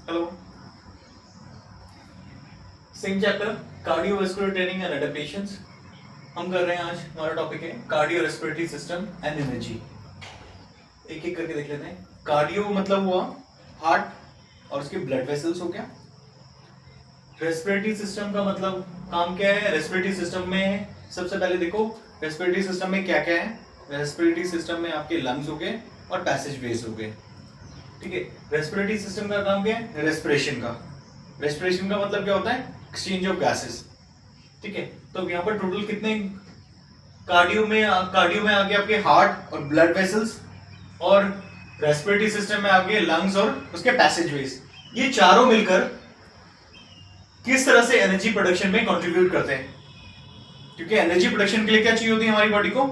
Hello. Same chapter cardiovascular training and adaptations हम कर रहे हैं। आज हमारा टॉपिक है cardio respiratory system and energy. एक एक करके देख लेते हैं। कार्डियो मतलब हुआ हार्ट और उसके ब्लड वेसल्स हो गया। रेस्पिरेटरी सिस्टम का मतलब काम क्या है? रेस्पिरेटरी सिस्टम में सबसे पहले देखो रेस्पिरेटरी सिस्टम में क्या क्या है। रेस्पिरेटरी सिस्टम में आपके लंग्स हो गए और पैसेज वेज हो गए। ठीक है, रेस्पिरेटरी सिस्टम का काम क्या है? रेस्पिरेशन का। रेस्पिरेशन का मतलब क्या होता है? Exchange of gases. ठीक है, तो यहाँ पर टोटल कितने कार्डियो में आ गया आपके हार्ट और ब्लड वेसल्स, और रेस्पिरेटरी सिस्टम में आ गए लंग्स और उसके पैसेज वेज। ये चारों मिलकर किस तरह से एनर्जी प्रोडक्शन में कंट्रीब्यूट करते हैं? क्योंकि एनर्जी प्रोडक्शन के लिए क्या चाहिए होती है हमारी बॉडी को?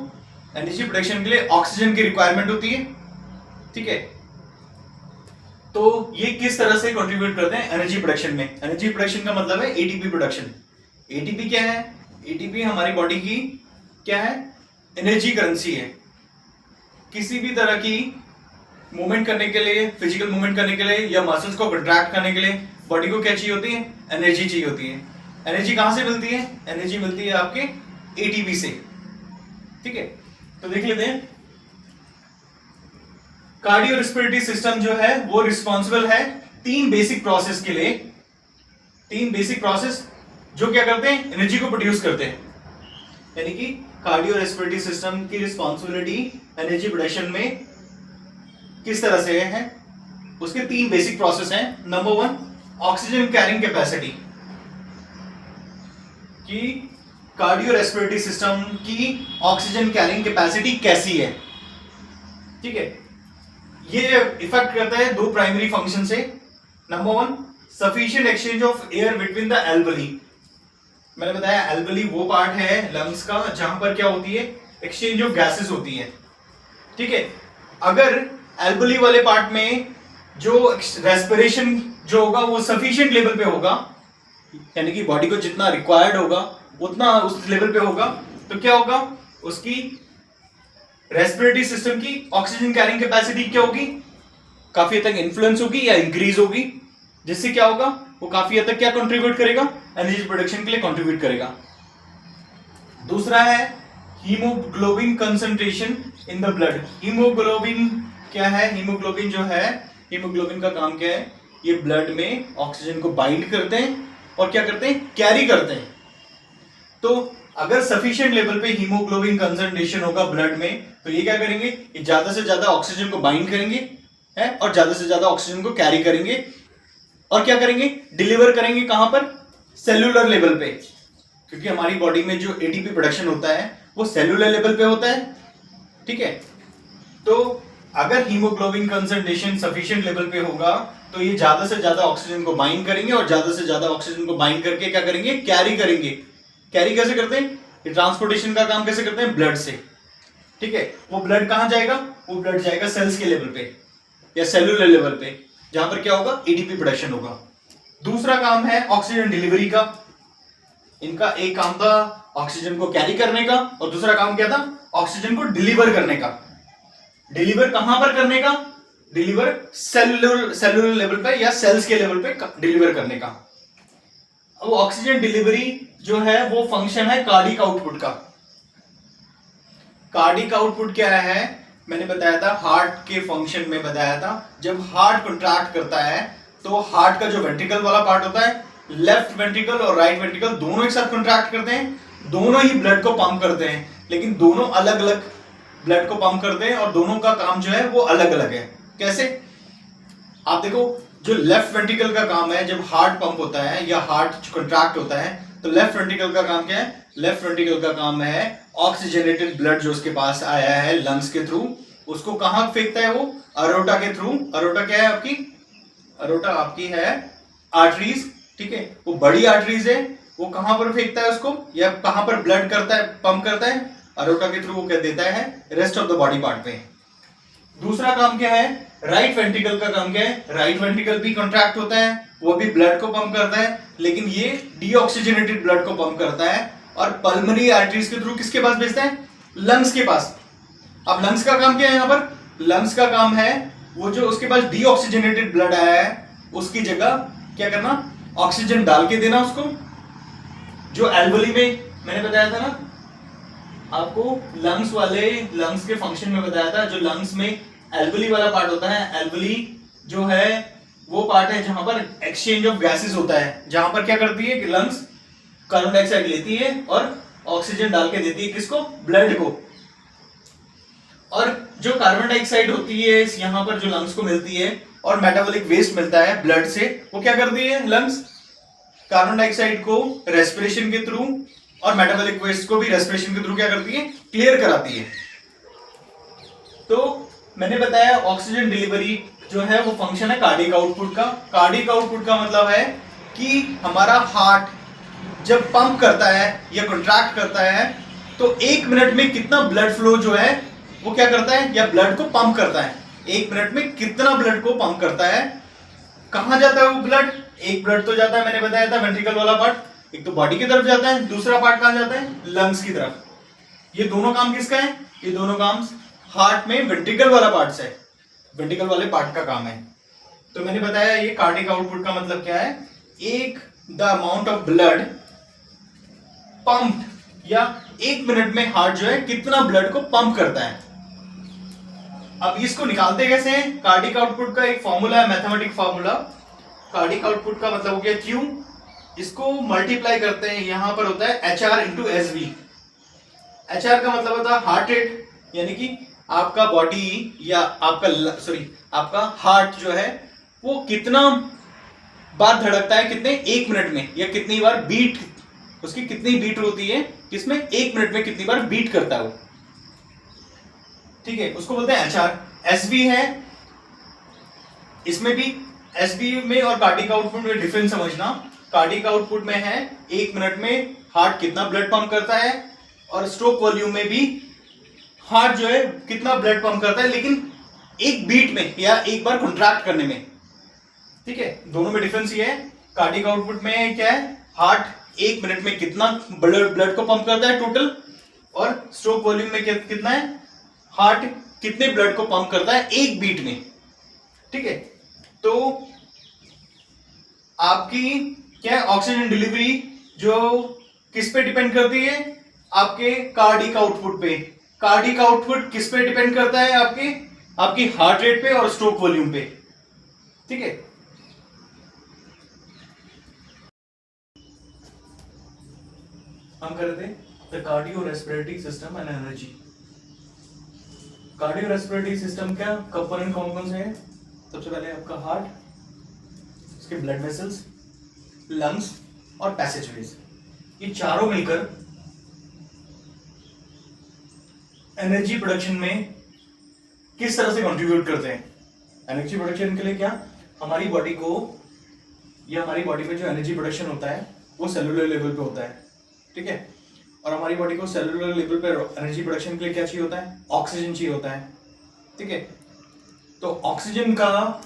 एनर्जी प्रोडक्शन के लिए ऑक्सीजन की रिक्वायरमेंट होती है। ठीक है, तो ये किस तरह से कंट्रीब्यूट करते हैं एनर्जी प्रोडक्शन में? एनर्जी प्रोडक्शन का मतलब है एटीपी प्रोडक्शन। एटीपी क्या है? एटीपी हमारी बॉडी की क्या है? एनर्जी करेंसी है। किसी भी तरह की मूवमेंट करने के लिए, फिजिकल मूवमेंट करने के लिए या मसल्स को कंट्रैक्ट करने के लिए बॉडी को क्या चाहिए होती है? एनर्जी चाहिए होती है। एनर्जी कहां से मिलती है? एनर्जी मिलती है आपके एटीपी से। ठीक है, तो देख लेते हैं। कार्डियो रेस्पिरेटरी सिस्टम जो है वो रिस्पॉन्सिबल है तीन बेसिक प्रोसेस के लिए। तीन बेसिक प्रोसेस जो क्या करते हैं? एनर्जी को प्रोड्यूस करते हैं। यानी कि कार्डियो रेस्पिरेटरी सिस्टम की रिस्पॉन्सिबिलिटी एनर्जी प्रोडक्शन में किस तरह से है? उसके तीन बेसिक प्रोसेस हैं। Number one, oxygen carrying capacity. कि कार्डियो रेस्पिरेटरी सिस्टम की ऑक्सीजन कैरिंग कैपेसिटी कैसी है? ठीक है, ये इफेक्ट करता है दो प्राइमरी फंक्शन से। Number one, sufficient exchange of air between the alveoli. मैंने बताया एल्वेली वो पार्ट है लंग्स का जहां पर क्या होती है? एक्सचेंज ऑफ गैसेस होती है। ठीक है, अगर एल्वेली वाले पार्ट में जो रेस्पिरेशन जो होगा वो सफिशिएंट लेवल पे होगा, यानी कि बॉडी को जितना रिक्वायर्ड होगा उतना उस लेवल पे होगा, तो क्या होगा? उसकी रेस्पिरेटरी सिस्टम की ऑक्सीजन कैरिंग कैपेसिटी क्या होगी? काफी हद तक इन्फ्लुएंस होगी या इंक्रीज होगी, जिससे क्या होगा? वो काफी हद तक क्या कंट्रीब्यूट करेगा? एनर्जी प्रोडक्शन के लिए कंट्रीब्यूट करेगा। दूसरा है haemoglobin concentration in the blood. Haemoglobin क्या है? हीमोग्लोबिन जो है, हीमोग्लोबिन का काम क्या है? ये ब्लड में ऑक्सीजन को बाइंड करते हैं और क्या करते हैं? कैरी करते हैं। तो अगर सफिशिएंट लेवल पे हीमोग्लोबिन कंसंट्रेशन होगा ब्लड में, तो ये क्या करेंगे? ये ज्यादा से ज्यादा ऑक्सीजन को बाइंड करेंगे है और ज्यादा से ज्यादा ऑक्सीजन को कैरी करेंगे और क्या करेंगे? डिलीवर करेंगे कहां पर? सेलुलर लेवल पे। क्योंकि हमारी बॉडी में जो एटीपी प्रोडक्शन होता है वो सेलुलर लेवल पे होता है। ठीक है, तो अगर हीमोग्लोबिन कंसंट्रेशन सफिशिएंट लेवल पे होगा तो ये ज्यादा से ज्यादा ऑक्सीजन को बाइंड करेंगे और ज्यादा से ज्यादा ऑक्सीजन को बाइंड करके क्या करेंगे? कैरी करेंगे। कैरी कैसे करते हैं? ये ट्रांसपोर्टेशन का काम कैसे करते हैं? ब्लड से। ठीक है, वो ब्लड कहां जाएगा? वो ब्लड जाएगा सेल्स के लेवल पे या सेलुलर लेवल पे, जहां पर क्या होगा? एटीपी प्रोडक्शन होगा। दूसरा काम है ऑक्सीजन डिलीवरी का। इनका एक काम था ऑक्सीजन को कैरी करने का और दूसरा काम क्या था? ऑक्सीजन को डिलीवर करने का। डिलीवर कहां पर करने का? डिलीवर सेलुलर लेवल पे या सेल्स के लेवल पे डिलीवर करने का। अब ऑक्सीजन डिलीवरी जो है वो फंक्शन है कार्डिक आउटपुट का। कार्डिक आउटपुट क्या है? मैंने बताया था हार्ट के फंक्शन में बताया था। जब हार्ट कंट्रैक्ट करता है तो हार्ट का जो वेंट्रिकल वाला पार्ट होता है, लेफ्ट वेंट्रिकल और राइट वेंट्रिकल दोनों एक साथ कंट्रैक्ट करते हैं। दोनों ही ब्लड को पंप करते हैं, लेकिन दोनों अलग अलग ब्लड को पंप करते हैं और दोनों का काम जो है वो अलग अलग है। कैसे? आप देखो, जो लेफ्ट वेंट्रिकल का काम है जब हार्ट पंप होता है या हार्ट कंट्रैक्ट होता है, तो लेफ्ट वेंट्रिकल का काम क्या है? लेफ्ट वेंट्रिकल का काम है ऑक्सीजनेटेड ब्लड जो उसके पास आया है लंग्स के थ्रू, उसको कहां फेंकता है? वो अरोटा के थ्रू। अरोटा क्या है आपकी? अरोटा आपकी है आर्टरीज। ठीक है, वो बड़ी आर्टरीज है। वो कहां पर फेंकता है उसको, या कहां पर ब्लड करता है, पंप करता है? अरोटा के थ्रू वो क्या देता है? Rest of the body part पे। दूसरा काम क्या है? राइट वेंट्रिकल का काम क्या है? राइट वेंट्रिकल भी कॉन्ट्रैक्ट होता है, वो भी ब्लड को पंप करता है, लेकिन ये डीऑक्सीजनेटेड ब्लड को पंप करता है और पल्मोनरी आर्टरीज के थ्रू किसके पास भेजता है? लंग्स के पास। अब लंग्स का काम क्या है? यहां पर लंग्स का काम है वो जो उसके पास डीऑक्सीजनेटेड ब्लड आया है उसकी जगह क्या करना, ऑक्सीजन डाल के देना उसको। जो एल्वोली में मैंने बताया था ना आपको, लंग्स के फंक्शन में बताया था, जो लंग्स में एल्वोली वाला पार्ट होता है, एल्वोली जो है वो पार्ट है जहां पर एक्सचेंज ऑफ गैसेस होता है, जहां पर क्या करती है कि लंग्स कार्बन डाइऑक्साइड लेती है और ऑक्सीजन डाल के देती है किसको, ब्लड को। और जो कार्बन डाइऑक्साइड होती है यहां पर जो लंग्स को मिलती है और मेटाबॉलिक वेस्ट मिलता है ब्लड से, वो क्या करती है लंग्स कार्बन डाइऑक्साइड को रेस्पिरेशन के थ्रू और मेटाबॉलिक वेस्ट को भी रेस्पिरेशन के थ्रू क्या करती है, क्लियर कराती है। तो मैंने बताया ऑक्सीजन डिलीवरी जो है वो फंक्शन है कार्डियक आउटपुट का। कार्डियक आउटपुट का मतलब है कि हमारा हार्ट जब पंप करता है या कॉन्ट्रैक्ट करता है तो 1 मिनट में कितना ब्लड फ्लो जो है वो क्या करता है, या ब्लड को पंप करता है, 1 मिनट में कितना ब्लड को पंप करता है। कहां जाता है वो ब्लड, एक ब्लड तो जाता है, मैंने बताया था वेंट्रिकल वाला पार्ट, एक तो बॉडी की तरफ जाता है, दूसरा पार्ट कहां जाता है, लंग्स की तरफ। ये दोनों काम किसका है, ये दोनों काम हार्ट में वेंट्रिकल वाला पार्ट से, वेंट्रिकल वाले पार्ट का काम है। तो मैंने बताया ये कार्डियक आउटपुट का मतलब क्या है, एक the amount of blood pump, या 1 मिनट में हार्ट जो है कितना ब्लड को पंप करता है। अब इसको निकालते कैसे हैं, कार्डियक आउटपुट का एक फॉर्मूला है, मैथमेटिक फॉर्मूला। कार्डियक आउटपुट का मतलब हो गया Q, इसको मल्टीप्लाई करते हैं, यहां पर होता है HR इंटू SV। HR का मतलब होता है हार्ट रेट, यानी कि आपका बॉडी या आपका हार्ट जो है वो कितना बार धड़कता है, कितने 1 मिनट में, या कितनी बार बीट, उसकी कितनी बीट होती है, किसमें 1 मिनट में कितनी बार बीट करता है वो, ठीक है, उसको बोलते हैं HR। SV है, इसमें भी SV में और कार्डियक आउटपुट में डिफरेंस समझना। कार्डियक आउटपुट में है 1 मिनट में हार्ट कितना ब्लड पंप करता है, और स्ट्रोक वॉल्यूम में भी हार्ट जो है कितना ब्लड पंप करता है, लेकिन एक बीट में या एक बार कॉन्ट्रैक्ट करने में, ठीक है, दोनों में डिफरेंस ये है। कार्डियक आउटपुट में क्या है, हार्ट 1 मिनट में कितना ब्लड को पंप करता है टोटल, और स्ट्रोक वॉल्यूम में कितना है, हार्ट कितने ब्लड को पंप करता है एक बीट में, ठीक है। तो आपकी क्या है, ऑक्सीजन डिलीवरी जो किस पे डिपेंड करती है, आपके कार्डियक आउटपुट पे। कार्डियक आउटपुट किस पे डिपेंड करता है, आपकी हार्ट रेट पे और स्ट्रोक वॉल्यूम पे, ठीक है। हम कर रहे थे the cardio respiratory system and energy. Cardio respiratory system क्या कंपोनेंट कौन कौन से हैं, सबसे पहले आपका हार्ट, उसके ब्लड वेसल्स, लंग्स और पैसेजवेज, ये चारों मिलकर एनर्जी प्रोडक्शन में किस तरह से कंट्रीब्यूट करते हैं। एनर्जी प्रोडक्शन के लिए क्या, हमारी बॉडी को या हमारी बॉडी में जो एनर्जी प्रोडक्शन होता है वो सेलुलर लेवल पे होता है, ठीक है, और हमारी बॉडी को सेलुलर लेवल पे एनर्जी प्रोडक्शन के लिए क्या चाहिए होता है, ऑक्सीजन चाहिए होता है, ठीक है। तो ऑक्सीजन का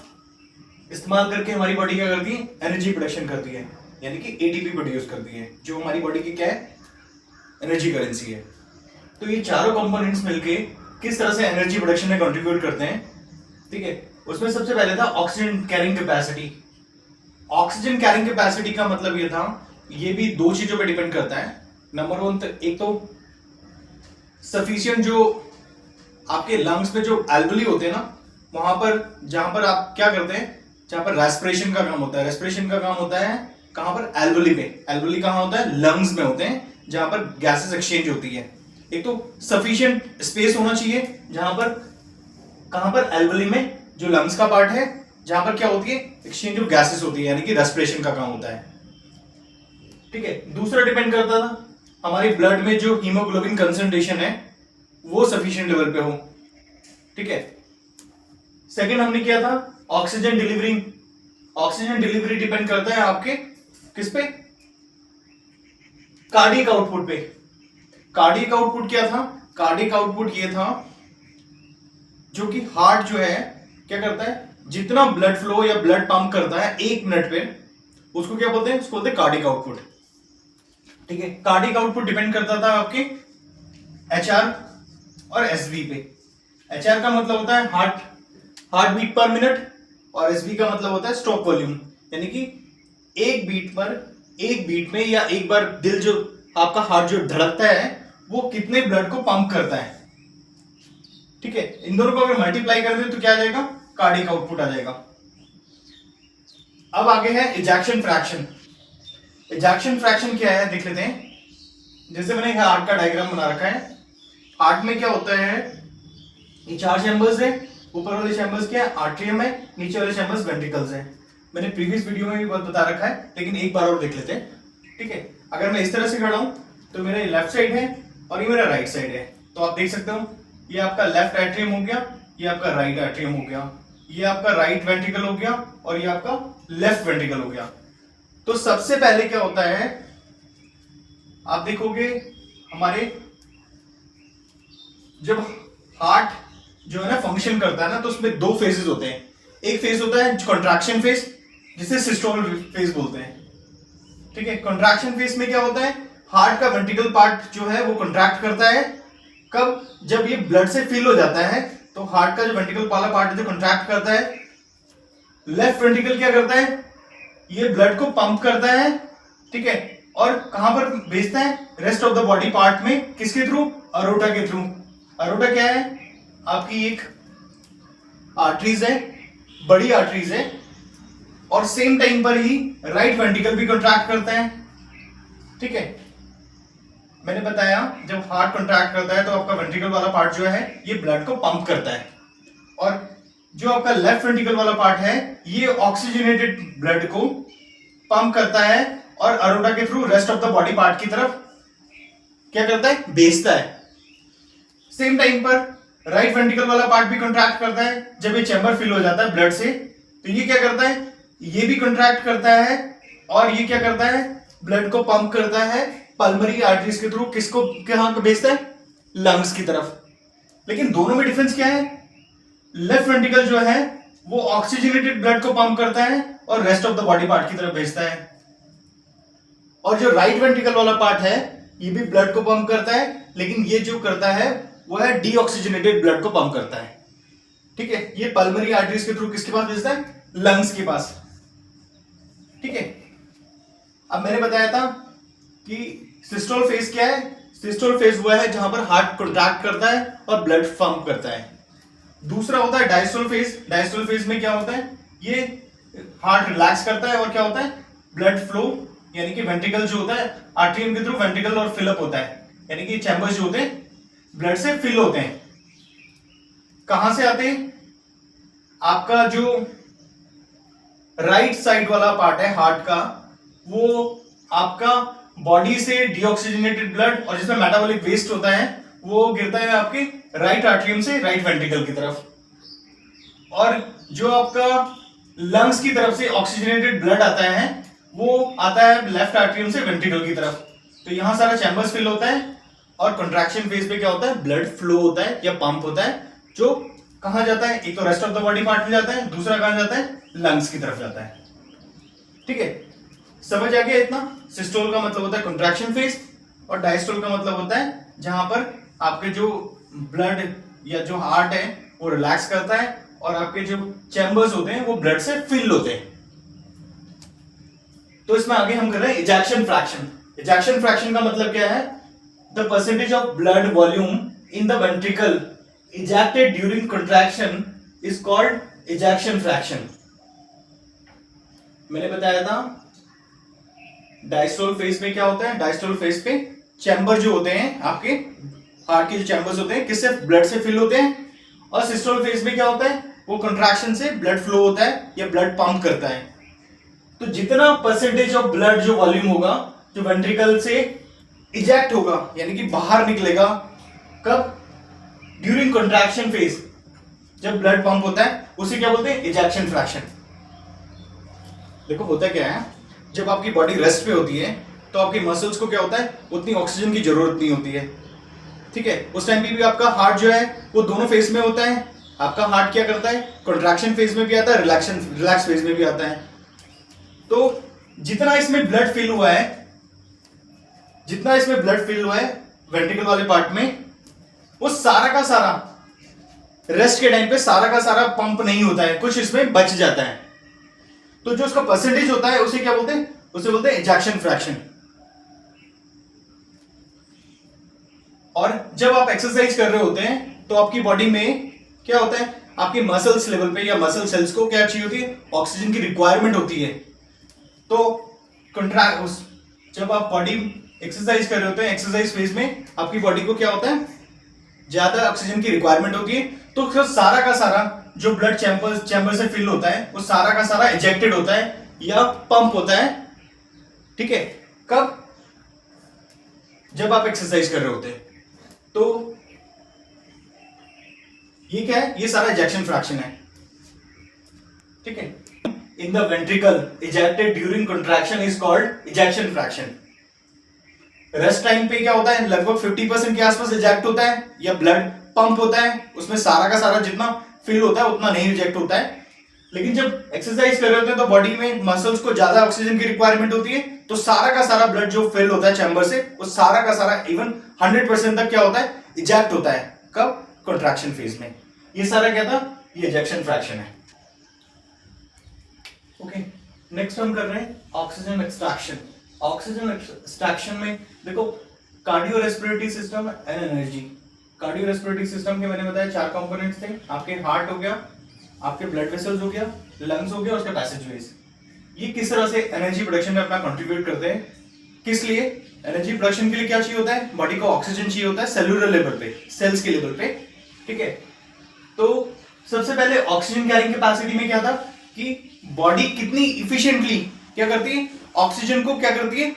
इस्तेमाल करके हमारी बॉडी क्या करती है, एनर्जी प्रोडक्शन करती है, यानी कि एटीपी प्रोड्यूस करती है, जो हमारी बॉडी की क्या है, एनर्जी करेंसी है। तो ये चारों कंपोनेंट्स मिलके किस तरह से एनर्जी प्रोडक्शन में कंट्रीब्यूट करते हैं, ठीक है। उसमें सबसे पहले था oxygen carrying capacity. Oxygen carrying capacity का मतलब ये था, ये भी दो चीजों पे डिपेंड करता है। नंबर 1, एक तो सफिशिएंट जो आपके लंग्स में जो एल्वोली होते हैं ना, वहां पर जहां पर आप क्या करते हैं, जहां पर रेस्पिरेशन का काम होता है, रेस्पिरेशन का काम होता है कहां पर, एल्वोली में। एल्वोली कहां होता है, लंग्स में होते हैं, जहां पर गैसेस एक्सचेंज होती है। एक तो सफिशिएंट स्पेस होना चाहिए जहां पर, कहां पर, एल्वोली में, जो लंग्स का पार्ट है, जहां पर क्या होती है, एक्सचेंज ऑफ गैसेस होती है, यानी कि रेस्पिरेशन का काम होता है, ठीक है। दूसरा डिपेंड करता था हमारी ब्लड में जो हीमोग्लोबिन कंसंट्रेशन है वो सफिशिएंट लेवल पे हो, ठीक है। सेकंड हमने किया था oxygen delivery. Oxygen delivery depend करता है आपके किस पे, कार्डियक आउटपुट पे। कार्डियक आउटपुट क्या था, कार्डियक आउटपुट ये था जो कि हार्ट जो है क्या करता है, जितना ब्लड फ्लो या ब्लड पंप करता है 1 मिनट पे, उसको क्या बोलते हैं, उसको बोलते हैं कार्डियक आउटपुट, ठीक है। कार्डियक आउटपुट डिपेंड करता था आपके HR और SV पे। HR का मतलब होता है हार्ट बीट पर मिनट, और एसबी का मतलब होता है स्ट्रोक वॉल्यूम, यानी कि एक बीट में या एक बार दिल जो आपका हार्ट जो धड़कता है वो कितने ब्लड को पंप करता है। ठीक है, इन दोनों को अगर मल्टीप्लाई कर दें तो क्या आ जाएगा, कार्डियक आउटपुट आ जाएगा। अब आगे है इजेक्शन फ्रैक्शन। इजेक्शन फ्रैक्शन क्या है देख लेते हैं। जैसे मैंने हार्ट का डायग्राम बना रखा है, हार्ट में क्या होता है, ये 4 चैम्बर्स है, ऊपर वाले चैम्बर्स क्या है, आर्ट्रियम है, नीचे वाले चैम्बर्स वेंट्रिकल्स है। मैंने प्रीवियस वीडियो में भी बहुत बता रखा है, लेकिन एक बार और देख लेते हैं। ठीक है, अगर मैं इस तरह से खड़ा हूं तो मेरा लेफ्ट साइड है और ये मेरा राइट साइड है। तो आप देख सकते हो ये आपका लेफ्ट एट्रियम हो गया, ये आपका राइट एट्रियम हो गया, ये आपका राइट वेंट्रिकल हो गया और ये आपका लेफ्ट वेंट्रिकल हो गया। तो सबसे पहले क्या होता है, आप देखोगे हमारे जब हार्ट जो है ना फंक्शन करता है ना, तो उसमें 2 फेजेस होते हैं। एक फेज होता है कॉन्ट्रैक्शन फेज, जिसे सिस्टोल फेज बोलते हैं। ठीक है, कॉन्ट्रैक्शन फेज में क्या होता है, हार्ट का वेंट्रिकल पार्ट जो है वो कॉन्ट्रैक्ट करता है। कब, जब ये ब्लड से फिल हो जाता है तो हार्ट का जो वेंट्रिकल वाला पार्ट है जो कॉन्ट्रैक्ट करता है। लेफ्ट वेंट्रिकल क्या करता है, ये ब्लड को पंप करता है। ठीक है, और कहां पर भेजता है, rest of the body part में, किसके थ्रू, अरोटा के थ्रू। अरोटा क्या है, आपकी एक आर्टरीज है, बड़ी आर्टरीज है, और सेम टाइम पर ही राइट वेंट्रिकल भी कॉन्ट्रैक्ट करता है। ठीक है, मैंने बताया जब हार्ट कॉन्ट्रैक्ट करता है तो आपका वेंट्रिकल वाला पार्ट जो है ये ब्लड को पंप करता है, और जो आपका लेफ्ट वेंट्रिकल वाला पार्ट है ये ऑक्सीजनेटेड ब्लड को पंप करता है और अरोटा के through rest of the body part की तरफ क्या करता है, भेजता है। सेम टाइम पर राइट वेंट्रिकल वाला पार्ट भी कॉन्ट्रैक्ट करता है। जब ये चैम्बर फिल हो जाता है ब्लड से तो ये क्या करता है, ये भी कॉन्ट्रैक्ट करता है और ये क्या करता है, ब्लड को पंप करता है पल्मोनरी आर्टरीज के थ्रू, किसको कहां को भेजता है, लंग्स की तरफ। लेकिन दोनों में डिफरेंस क्या है, लेफ्ट वेंट्रिकल जो है वो ऑक्सीजनेटेड ब्लड को पंप करता है और rest of the body part की तरफ भेजता है, और जो राइट वेंट्रिकल वाला पार्ट है ये भी ब्लड को पंप करता है, लेकिन ये जो करता है वो है डीऑक्सीजनेटेड ब्लड को पंप करता है। ठीक है, ये पल्मोनरी आर्टरीज के थ्रू किसके पास भेजता है, लंग्स के पास। ठीक है, अब मैंने बताया था कि सिस्टोल फेज क्या है, सिस्टोल फेज वो है जहां पर हार्ट कॉन्ट्रैक्ट करता है और ब्लड पंप करता है। दूसरा होता है डायस्टोल फेज। डायस्टोल फेज में क्या होता है, ये हार्ट रिलैक्स करता है और क्या होता है, ब्लड फ्लो, यानी कि वेंट्रिकल जो होता है आर्टरियम के थ्रू वेंट्रिकल और फिलअप होता है, यानी कि चैम्बर्स जो होते हैं ब्लड से फिल होते हैं। कहां से आते हैं, आपका जो राइट साइड वाला पार्ट है हार्ट का वो आपका बॉडी से डीऑक्सीजनेटेड ब्लड और जिसमें मेटाबॉलिक वेस्ट होता है वो गिरता है आपके राइट आर्टरियम से राइट वेंट्रिकल की तरफ, और जो आपका लंग्स की तरफ से ऑक्सीजनेटेड ब्लड आता है वो आता है लेफ्ट आर्टरियम से वेंट्रिकल की तरफ। तो यहां सारा चैम्बर्स फिल होता है और कंट्रैक्शन फेज पे क्या होता है, ब्लड फ्लो होता है या पंप होता है, जो कहां जाता है, एक तो rest of the body part में जाता है, दूसरा कहां जाता है, लंग्स की तरफ जाता है। ठीक है, समझ आ गया इतना। सिस्टोल का मतलब होता है कंट्रैक्शन फेज और डायस्टोल का मतलब होता है जहां पर आपके जो ब्लड या जो हार्ट है वो रिलैक्स करता है और आपके जो चैम्बर्स होते हैं वो ब्लड से फिल होते हैं। तो इसमें आगे हम कर रहे हैं इजेक्शन फ्रैक्शन। इजेक्शन फ्रैक्शन का मतलब क्या है, the percentage of blood volume in the ventricle ejected during contraction is called ejection fraction. मैंने बताया था डायस्टोल फेज में क्या होता है, डायस्टोल फेज पे चैम्बर जो होते हैं आपके हार्ट के जो चैम्बर्स होते हैं किससे, ब्लड से फिल होते हैं, और सिस्टोल फेज में क्या होता है, वो कंट्रैक्शन से ब्लड फ्लो होता है या ब्लड पंप करता है। तो जितना परसेंटेज ऑफ ब्लड जो वॉल्यूम होगा जो वेंट्रिकल से इजेक्ट होगा यानी कि बाहर निकलेगा, कब, ड्यूरिंग कंट्रैक्शन फेज, जब ब्लड पंप होता है उसे क्या बोलते हैं, इजेक्शन फ्रैक्शन। देखो होता क्या है, जब आपकी बॉडी रेस्ट पे होती है तो आपके मसल्स को क्या होता है, उतनी ऑक्सीजन की जरूरत नहीं होती है। ठीक है, उस टाइम पे भी आपका हार्ट जो है वो दोनों फेज में होता है। आपका हार्ट क्या करता है, कंट्रैक्शन फेज में भी आता है, रिलैक्स फेज में भी आता है। तो जितना इसमें ब्लड फिल हुआ है, जितना इसमें ब्लड फिल हुआ है वेंट्रिकल वाले पार्ट में, वो सारा का सारा रेस्ट के टाइम पे सारा का सारा पंप नहीं होता है, कुछ इसमें बच जाता है, तो जो उसका परसेंटेज होता है उसे क्या बोलते हैं, उसे बोलते हैं इजेक्शन फ्रैक्शन। और जब आप एक्सरसाइज कर रहे होते हैं तो आपकी बॉडी में क्या होता है, आपके मसल्स लेवल पे या मसल सेल्स को क्या चाहिए होती है, ऑक्सीजन की रिक्वायरमेंट होती है। तो जब आप बॉडी एक्सरसाइज कर रहे होते हैं, एक्सरसाइज फेज में आपकी बॉडी को क्या होता है, ज्यादा ऑक्सीजन की रिक्वायरमेंट होती है, तो सारा का सारा जो ब्लड चैम्बर से फिल होता है वो सारा का सारा इजेक्टेड होता है या पंप होता है। ठीक है, कब, जब आप एक्सरसाइज कर रहे होते हैं। तो ये क्या है, ये सारा इजेक्शन फ्रैक्शन है। ठीक है, in the ventricle ejected during contraction is called ejection fraction. Rest time पे क्या होता है, लगभग 50% के आसपास इजेक्ट होता है या ब्लड पंप होता है, उसमें सारा का सारा जितना फिल होता है उतना नहीं रिजेक्ट होता है। लेकिन जब एक्सरसाइज कर रहे होते हैं तो बॉडी में मसल्स को ज्यादा ऑक्सीजन की रिक्वायरमेंट होती है, तो सारा का सारा ब्लड जो फिल होता है चैम्बर से, वो सारा का सारा इवन 100% तक क्या होता है, इजेक्ट होता है। कब, कंट्रैक्शन फेज में। ये सारा क्या था, ये इजेक्शन फ्रैक्शन है। ओके, नेक्स्ट हम कर रहे हैं ऑक्सीजन एक्सट्रैक्शन। ऑक्सीजन एक्सट्रैक्शन में देखो, cardio respiratory system and energy. Cardio respiratory system के मैंने बताया 4 कंपोनेंट्स थे, आपके हार्ट हो गया, आपके ब्लड वेसल्स हो गया, लंग्स हो गया, उसके पैसेजवेज। ये किस तरह से एनर्जी प्रोडक्शन में अपना कंट्रीब्यूट करते हैं, किस लिए, एनर्जी प्रोडक्शन के लिए क्या चाहिए होता है, बॉडी को ऑक्सीजन चाहिए होता है सेलुलर लेवल पे, सेल्स के लेवल पे। ठीक है, तो सबसे पहले ऑक्सीजन कैरिंग कैपेसिटी में क्या था कि बॉडी कितनी इफिशिएंटली क्या करती है, ऑक्सीजन को क्या करती है,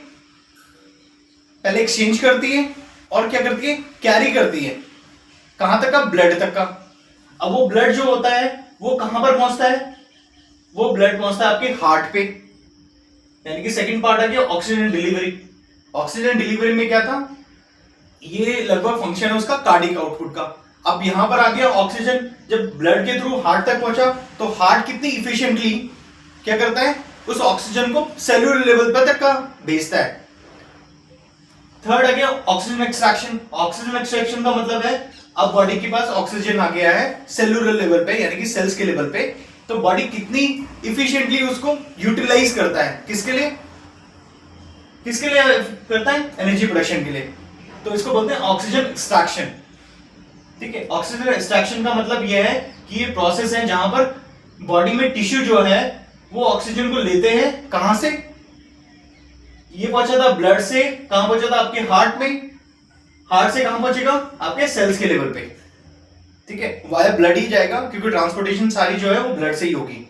पहले एक्सचेंज करती है और क्या करती है, कैरी करती है। कहां तक का, ब्लड तक का। अब वो ब्लड जो होता है वो कहां पर पहुंचता है, वो ब्लड पहुंचता है आपके हार्ट पे, यानी कि सेकंड पार्ट आ गया ऑक्सीजन डिलीवरी। ऑक्सीजन डिलीवरी में क्या था, ये लगभग फंक्शन है उसका कार्डियक आउटपुट का। अब यहां पर आ गया ऑक्सीजन, जब ब्लड के थ्रू हार्ट तक पहुंचा तो हार्ट कितनी इफिशिएंटली क्या करता है, उस ऑक्सीजन को सेलुलर लेवल पर तक का भेजता है। थर्ड आ गया ऑक्सीजन एक्सट्रैक्शन। ऑक्सीजन एक्सट्रैक्शन का मतलब है अब बॉडी के पास ऑक्सीजन आ गया है सेलुलर लेवल पे, यानी कि सेल्स के लेवल पे, तो बॉडी कितनी इफिशिएंटली उसको यूटिलाइज करता है, किसके लिए, किसके लिए करता है, एनर्जी प्रोडक्शन के लिए। तो इसको बोलते हैं ऑक्सीजन एक्सट्रैक्शन। ठीक है, ऑक्सीजन एक्सट्रैक्शन का मतलब यह है कि ये प्रोसेस है जहां पर बॉडी में टिश्यू जो है वो ऑक्सीजन को लेते हैं, कहां से, ये पहुंचा था ब्लड से, कहां पहुंचा था, आपके हार्ट में, हार्ट से कहां पहुंचेगा, आपके सेल्स के लेवल पे। ठीक है, वाया ब्लड ही जाएगा क्योंकि ट्रांसपोर्टेशन सारी जो है वो ब्लड से ही होगी।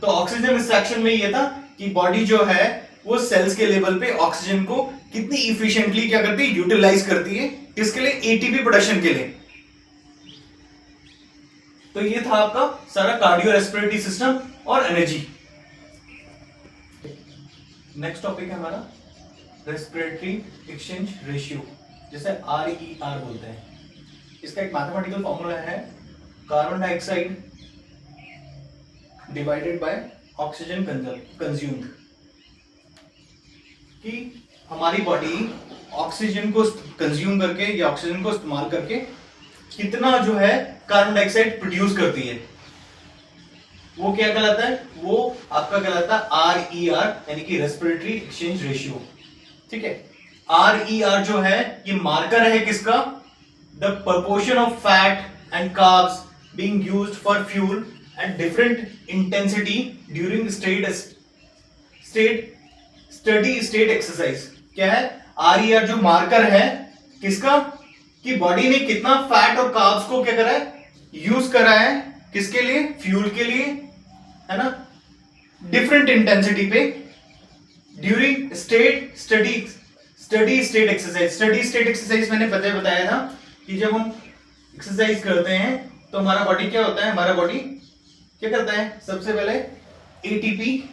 तो ऑक्सीजन एक्सट्रैक्शन में ये था कि बॉडी जो है वो सेल्स के लेवल पे ऑक्सीजन को कितनी इफिशिएंटली क्या करती है, यूटिलाइज करती है, किसके लिए, एटीपी प्रोडक्शन के लिए। तो ये था आपका सारा कार्डियो रेस्पिरेटरी सिस्टम और एनर्जी। नेक्स्ट टॉपिक है हमारा रेस्पिरेटरी एक्सचेंज रेशियो, जिसे RER बोलते हैं। इसका एक मैथमेटिकल फॉर्मूला है, carbon dioxide divided by oxygen consumed. कि हमारी बॉडी ऑक्सीजन को कंज्यूम करके या ऑक्सीजन को इस्तेमाल करके कितना जो है कार्बन डाइऑक्साइड प्रोड्यूस करती है, वो क्या कहलाता है, वो आपका कहलाता है RER, यानी कि रेस्पिरेटरी एक्सचेंज रेशियो। ठीक है, RER जो है ये मार्कर है किसका, the proportion of fat and carbs being used for fuel at different intensity during steady state exercise। क्या है, RER जो मार्कर है किसका, कि बॉडी ने कितना फैट और कार्ब्स को क्या करा है, यूज करा है, किसके लिए, फ्यूल के लिए, है ना, डिफरेंट इंटेंसिटी पे during steady state exercise. Steady state exercise मैंने बताया था कि जब हम एक्सरसाइज करते हैं तो हमारा बॉडी क्या होता है, हमारा बॉडी क्या करता है, सबसे पहले एटीपी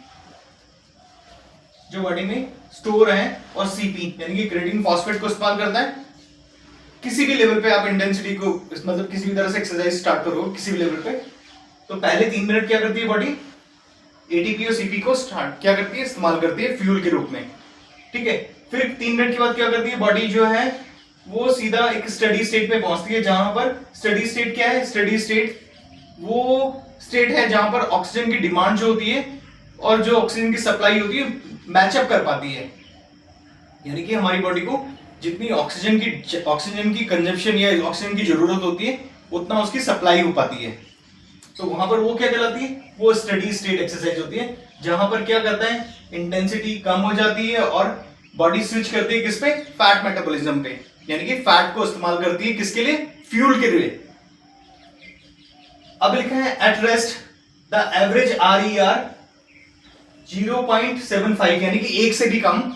जो बॉडी में स्टोर है और सीपी यानी कि क्रेटिनिन फॉस्फेट को इस्तेमाल करता है। किसी भी लेवल पे आप इंटेंसिटी को मतलब किसी भी तरह से एक्सरसाइज स्टार्ट करो किसी भी लेवल पे, तो पहले 3 मिनट क्या करती है बॉडी, एटीपी और सीपी को स्टार्ट क्या करती है, इस्तेमाल करती है फ्यूल के रूप में। ठीक है, फिर 3 मिनट के बाद क्या करती है बॉडी जो है वो सीधा एक स्टडी स्टेट पे पहुंचती है, जहां पर स्टडी स्टेट क्या है, स्टडी स्टेट वो स्टेट है जहां पर ऑक्सीजन की डिमांड जो होती है और जो ऑक्सीजन की सप्लाई होती है मैचअप कर पाती है। यानी कि हमारी बॉडी को जितनी ऑक्सीजन की कंजप्शन या ऑक्सीजन की जरूरत होती है उतना उसकी सप्लाई हो पाती है। तो वहां पर वो क्या कहलाती है, वो स्टडी स्टेट एक्सरसाइज होती है, जहां पर क्या करता है, इंटेंसिटी कम हो जाती है और बॉडी स्विच करती है किस पे, फैट मेटाबॉलिज्म पे। यानी कि फैट को इस्तेमाल करती है किसके लिए, फ्यूल के लिए। अब लिखा है at rest the average RER 0.75 यानी कि 1 से भी कम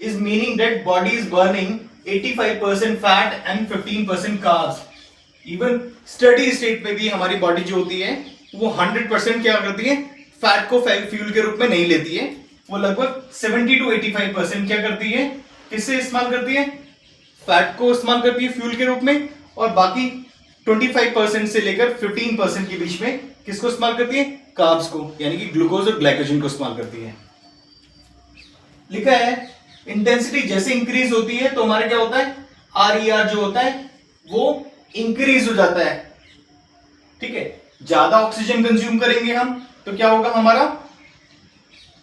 is meaning that body is burning 85% fat and 15% carbs। Even steady state में भी हमारी बॉडी जो होती है वो 100% क्या करती है, फैट को फ्यूल के रूप में नहीं लेती है। वो लगभग 70 to 85% क्या करती है, किससे इस्तेमाल करती है, फैट को इस्तेमाल करती है फ्यूल के रूप में, और बाकी 25% से लेकर 15% के बीच में किसको इस्तेमाल करती है, कार्ब्स को, यानी कि ग्लूकोज और ग्लाइकोजन को इस्तेमाल करती है। लिखा है इंटेंसिटी जैसे इंक्रीज होती है तो हमारा क्या होता है, RER जो होता है वो इंक्रीज हो जाता है। ठीक है, ज्यादा ऑक्सीजन कंज्यूम करेंगे हम तो क्या होगा, हमारा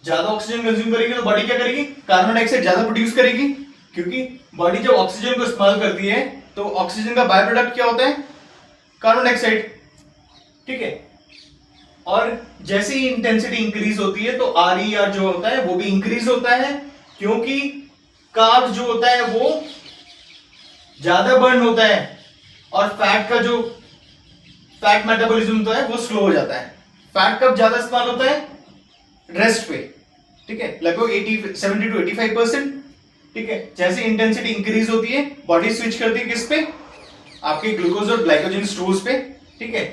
ज्यादा ऑक्सीजन कंज्यूम करेंगे तो बॉडी क्या करेगी, कार्बन डाइऑक्साइड ज्यादा प्रोड्यूस करेगी, क्योंकि बॉडी जब ऑक्सीजन को इस्तेमाल करती है तो ऑक्सीजन का बाय प्रोडक्ट क्या होता है, कार्बन डाइऑक्साइड। ठीक है, और जैसे ही इंटेंसिटी इंक्रीज होती है तो RER जो होता है वो भी इंक्रीज होता है, क्योंकि कार्ब जो होता है वो ज्यादा बर्न होता है और फैट का जो फैट मेटाबॉलिज्म होता है वो स्लो हो जाता है। फैट कब ज्यादा इस्तेमाल होता है, रेस्ट पे। ठीक है, लगभग 70 to 85%। ठीक है, जैसे इंटेंसिटी इंक्रीज होती है बॉडी स्विच करती है किस पे, आपके ग्लूकोज और ग्लाइकोजन स्टोर्स पे। ठीक है,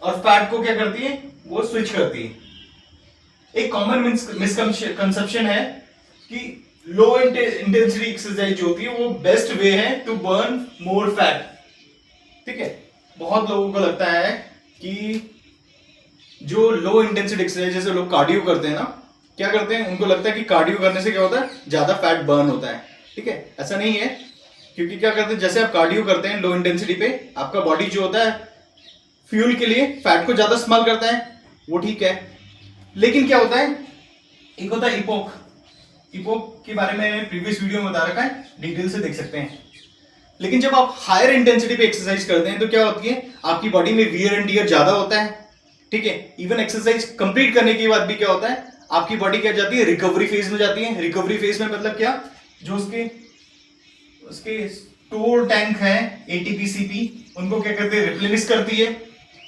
और फैट को क्या करती है, वो स्विच करती है। एक कॉमन मिसकंसेप्शन है कि लो इंटेंसिटी एक्सरसाइज जो होती है वो बेस्ट वे है टू बर्न मोर फैट। ठीक है, बहुत लोगों को लगता है कि जो लो इंटेंसिटी एक्सरसाइज जैसे लोग कार्डियो करते हैं ना, क्या करते हैं, उनको लगता है कि कार्डियो करने से क्या होता है, ज्यादा फैट बर्न होता है। ठीक है, ऐसा नहीं है, क्योंकि क्या करते हैं, जैसे आप कार्डियो करते हैं लो इंटेंसिटी पे, आपका बॉडी जो होता है फ्यूल के लिए फैट को ज्यादा इस्तेमाल करता है, वो ठीक है। लेकिन क्या होता है, एक होता है इपोक के बारे में प्रीवियस वीडियो में बता रखा है, डिटेल से देख सकते हैं। लेकिन जब आप हायर इंटेंसिटी पे एक्सरसाइज करते हैं तो क्या होती है, आपकी बॉडी में वियर एंड टियर ज्यादा होता है। ठीक है, इवन एक्सरसाइज कंप्लीट करने के बाद भी क्या होता है, आपकी बॉडी क्या जाती है, रिकवरी फेज में जाती है। रिकवरी फेज में मतलब क्या, जो उसके स्टोर टैंक है ATP-CP, उनको क्या करते हैं, रिप्लेनिश करती है।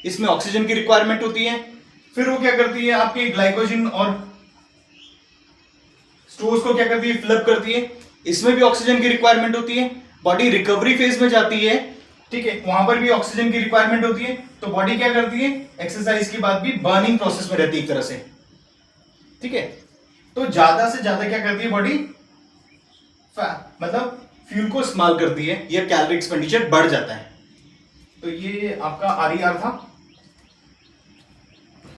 इसमें ऑक्सीजन की रिक्वायरमेंट होती है। फिर वो क्या करती है, आपके ग्लाइकोजन और स्टोर्स को क्या करती है, फिल अप करती है। इसमें भी ऑक्सीजन की रिक्वायरमेंट होती है। बॉडी रिकवरी फेज में जाती है। ठीक है, वहां पर भी ऑक्सीजन की रिक्वायरमेंट होती है। तो बॉडी क्या करती है, एक्सरसाइज के बाद भी बर्निंग प्रोसेस में रहती है एक तरह से। ठीक है, तो ज्यादा से ज्यादा क्या करती है बॉडी, मतलब फ्यूल को इस्तेमाल करती है, या कैलोरी एक्सपेंडिचर बढ़ जाता है। तो ये आपका RER था।